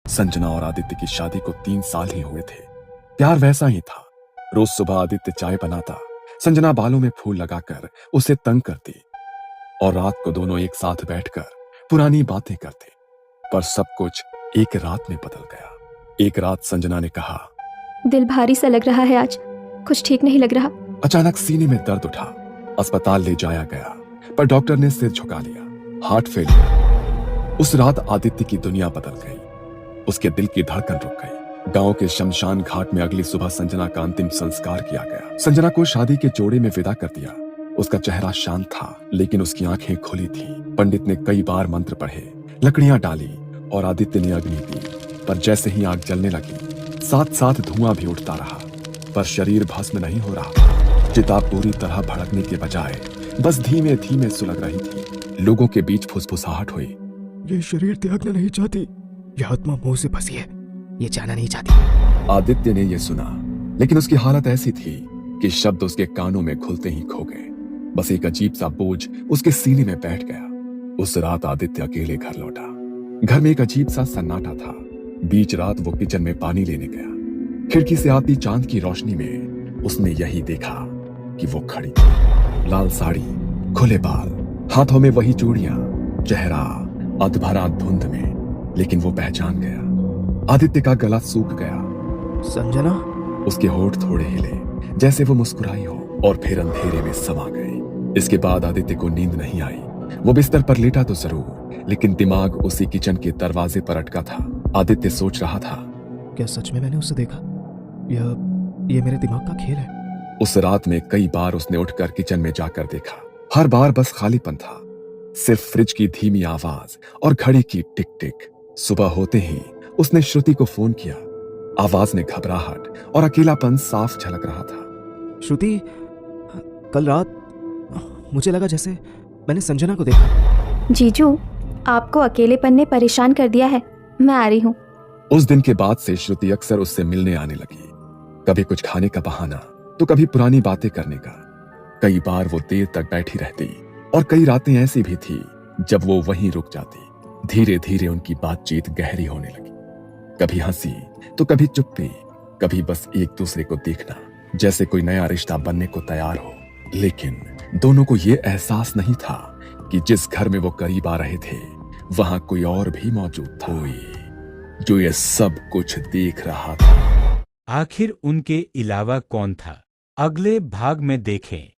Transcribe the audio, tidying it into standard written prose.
संजना और आदित्य की शादी को 3 साल ही हुए थे। प्यार वैसा ही था। रोज सुबह आदित्य चाय बनाता, संजना बालों में फूल लगाकर उसे तंग करती और रात को दोनों एक साथ बैठकर पुरानी बातें करते। पर सब कुछ एक रात में बदल गया। एक रात संजना ने कहा, दिल भारी सा लग रहा है आज, कुछ ठीक नहीं लग रहा। अचानक सीने में दर्द उठा। अस्पताल ले जाया गया, पर डॉक्टर ने सिर झुका लिया। Heart failure. उस रात आदित्य की दुनिया बदल गई। उसके दिल की धड़कन रुक गई। गांव के शमशान घाट में अगली सुबह संजना का अंतिम संस्कार किया गया। संजना को शादी के जोड़े में विदा कर दिया। उसका चेहरा शांत था, लेकिन उसकी आंखें खुली थी। पंडित ने कई बार मंत्र पढ़े, लकड़ियां डाली और आदित्य ने अग्नि दी। पर जैसे ही आग जलने लगी, साथ साथ धुआं भी उठता रहा, पर शरीर भस्म नहीं हो रहा। चिता पूरी तरह भड़कने के बजाय बस धीमे धीमे सुलग रही थी। लोगों के बीच फुसफुसाहट हुई, ये शरीर त्यागना नहीं चाहती, ये आत्मा मुंह से फंसी है, ये जाना नहीं चाहती। आदित्य ने यह सुना, लेकिन उसकी हालत ऐसी थी कि शब्द उसके कानों में खुलते ही खो गए। बस एक अजीब सा बोझ उसके सीने में बैठ गया। उस रात आदित्य अकेले घर लौटा। घर में एक अजीब सा सन्नाटा था। बीच रात वो किचन में पानी लेने गया। खिड़की से आती चांद की रोशनी में उसने यही देखा कि वो खड़ी थी। लाल साड़ी, खुले बाल, हाथों में वही चूड़ियां, चेहरा अधभरा धुंध में, लेकिन वो पहचान गया। आदित्य का गला सूख गया। संजना? उसके होठ थोड़े हिले, जैसे वो मुस्कुराई हो, और फिर अंधेरे में समा गए। इसके बाद आदित्य को नींद नहीं आई। वो बिस्तर पर लेटा तो जरूर, लेकिन दिमाग उसी किचन के दरवाजे पर अटका था। आदित्य सोच रहा था, क्या सच में मैंने उसे देखा? ये मेरे दिमाग का खेल है? उस रात में कई बार उसने उठकर किचन में जाकर देखा। हर बार बस खालीपन था, सिर्फ फ्रिज की धीमी आवाज और घड़ी की टिक टिक। सुबह होते ही उसने श्रुति को फोन किया। आवाज में घबराहट और अकेलापन साफ झलक रहा था। श्रुति, कल रात मुझे लगा जैसे मैंने संजना को देखा। जीजू, आपको अकेलेपन ने परेशान कर दिया है, मैं आ रही हूँ। उस दिन के बाद से श्रुति अक्सर उससे मिलने आने लगी। कभी कुछ खाने का बहाना, तो कभी पुरानी बातें करने का। कई बार वो देर तक बैठी रहती, और कई रातें ऐसी भी थी जब वो वहीं रुक जाती। धीरे धीरे उनकी बातचीत गहरी होने लगी। कभी हंसी तो कभी चुप्पी, कभी बस एक दूसरे को देखना, जैसे कोई नया रिश्ता बनने को तैयार हो। लेकिन दोनों को ये एहसास नहीं था कि जिस घर में वो करीब आ रहे थे, वहां कोई और भी मौजूद था, जो ये सब कुछ देख रहा था। आखिर उनके अलावा कौन था? अगले भाग में देखें।